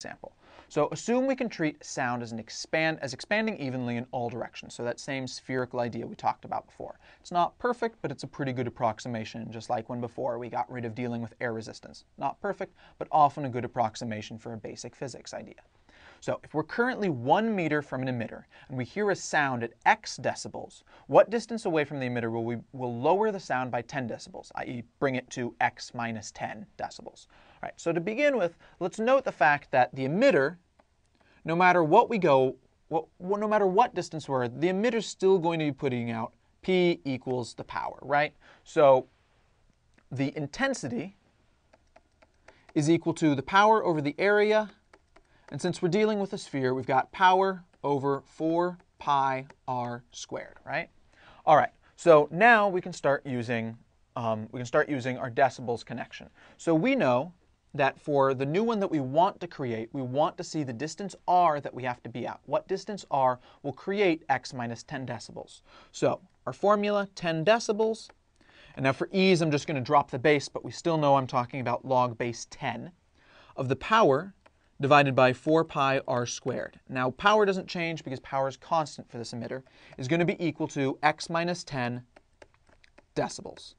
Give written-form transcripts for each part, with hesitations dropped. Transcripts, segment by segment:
example. So assume we can treat sound as expanding evenly in all directions. So that same spherical idea we talked about before. It's not perfect, but it's a pretty good approximation, just like when before we got rid of dealing with air resistance. Not perfect, but often a good approximation for a basic physics idea. So if we're currently 1 meter from an emitter and we hear a sound at x decibels, what distance away from the emitter will lower the sound by 10 decibels, i.e. bring it to x minus 10 decibels? All right, so to begin with, let's note the fact that the emitter, no matter what we go, no matter what distance we're, the emitter's still going to be putting out P equals the power, right? So the intensity is equal to the power over the area. And since we're dealing with a sphere, we've got power over 4 pi r squared, right? All right, so now we can start using our decibels connection. So we know that for the new one that we want to create, we want to see the distance r that we have to be at. What distance r will create x minus 10 decibels? So our formula, 10 decibels. And now for ease, I'm just going to drop the base, but we still know I'm talking about log base 10 of the power divided by 4 pi r squared. Now power doesn't change because power is constant for this emitter, is going to be equal to x minus 10 decibels,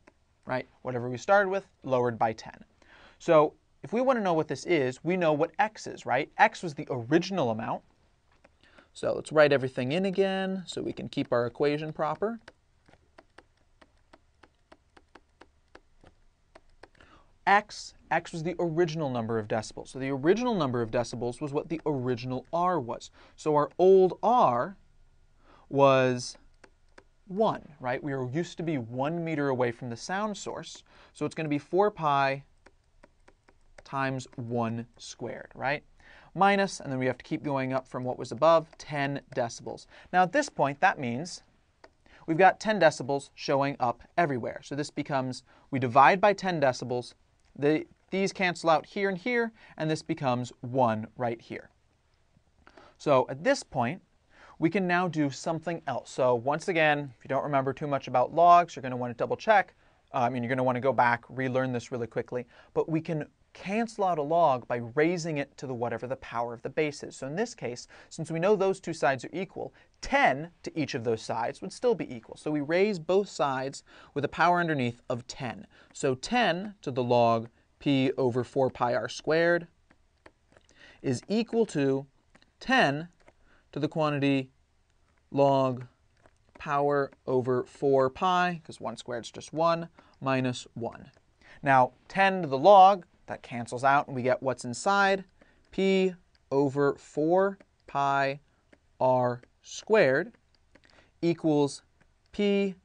right? Whatever we started with, lowered by 10. So if we want to know what this is, we know what x is, right? X was the original amount. So let's write everything in again so we can keep our equation proper. X was the original number of decibels. So the original number of decibels was what the original R was. So our old R was 1, right? We used to be 1 meter away from the sound source. So it's going to be 4 pi times 1 squared, right? Minus, and then we have to keep going up from what was above, 10 decibels. Now at this point, that means we've got 10 decibels showing up everywhere. So this becomes, we divide by 10 decibels, these cancel out here and here, and this becomes 1 right here. So at this point, we can now do something else. So once again, if you don't remember too much about logs, you're going to want to double check. You're going to want to go back, relearn this really quickly. But we can cancel out a log by raising it to whatever the power of the base is. So in this case, since we know those two sides are equal, 10 to each of those sides would still be equal. So we raise both sides with a power underneath of 10. So 10 to the log p over 4 pi r squared is equal to 10 to the quantity log power over 4 pi, because 1 squared is just 1, minus 1. Now 10 to the log, that cancels out, and we get what's inside, p over 4 pi r squared equals p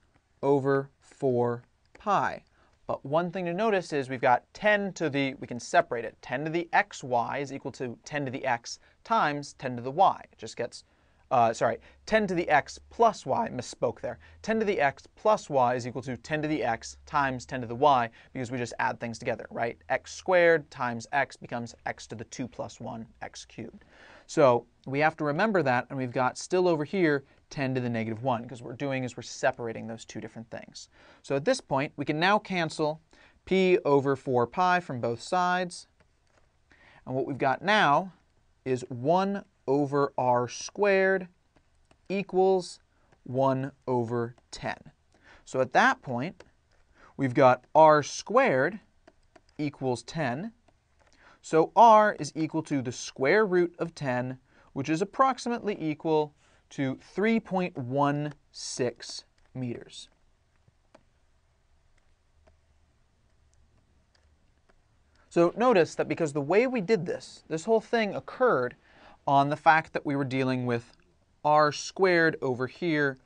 over 4 pi. But one thing to notice is we've got 10 to the, we can separate it, 10 to the xy is equal to 10 to the x times 10 to the y. It just gets, 10 to the x plus y, misspoke there. 10 to the x plus y is equal to 10 to the x times 10 to the y, because we just add things together, right? X squared times x becomes x to the 2 plus 1, x cubed. So we have to remember that, and we've got still over here 10 to the negative 1, because what we're doing is we're separating those two different things. So at this point, we can now cancel p over 4 pi from both sides. And what we've got now is 1 over r squared equals 1 over 10. So at that point, we've got r squared equals 10. So r is equal to the square root of 10, which is approximately equal to 3.16 meters. So notice that because the way we did this, this whole thing occurred on the fact that we were dealing with r squared over here,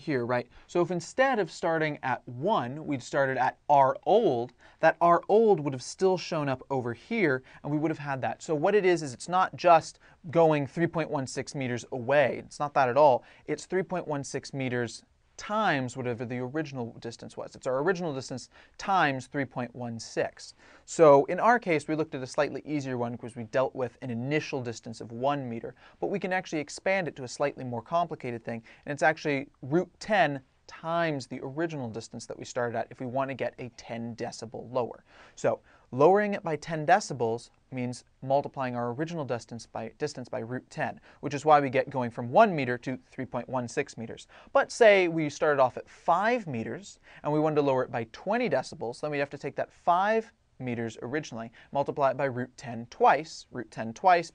right? So if instead of starting at 1, we'd started at r old, that r old would have still shown up over here, and we would have had that. So what it is it's not just going 3.16 meters away. It's not that at all. It's 3.16 meters times whatever the original distance was. It's our original distance times 3.16. So in our case, we looked at a slightly easier one because we dealt with an initial distance of 1 meter, but we can actually expand it to a slightly more complicated thing, and it's actually root 10 times the original distance that we started at if we want to get a 10 decibel lower. So Lowering it by 10 decibels means multiplying our original distance by root 10, which is why we get going from 1 meter to 3.16 meters. But say we started off at 5 meters and we wanted to lower it by 20 decibels, then we'd have to take that 5 meters originally, multiply it by root 10 twice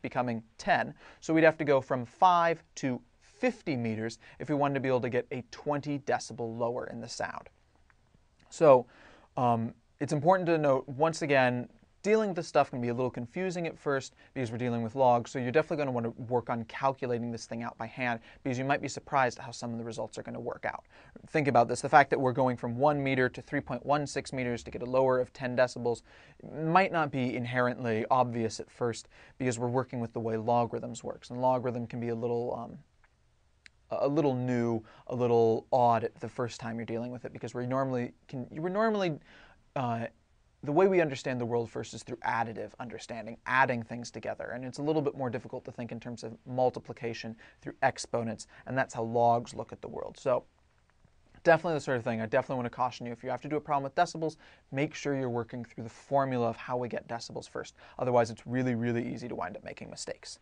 becoming 10. So we'd have to go from 5 to 50 meters if we wanted to be able to get a 20 decibel lower in the sound. So it's important to note, once again, dealing with this stuff can be a little confusing at first because we're dealing with logs, so you're definitely going to want to work on calculating this thing out by hand because you might be surprised at how some of the results are going to work out. Think about this. The fact that we're going from 1 meter to 3.16 meters to get a lower of 10 decibels might not be inherently obvious at first because we're working with the way logarithms works, and logarithm can be a little new, a little odd the first time you're dealing with it because the way we understand the world first is through additive understanding, adding things together, and it's a little bit more difficult to think in terms of multiplication through exponents, and that's how logs look at the world. So definitely the sort of thing I definitely want to caution you, if you have to do a problem with decibels, make sure you're working through the formula of how we get decibels first. Otherwise, it's really, really easy to wind up making mistakes.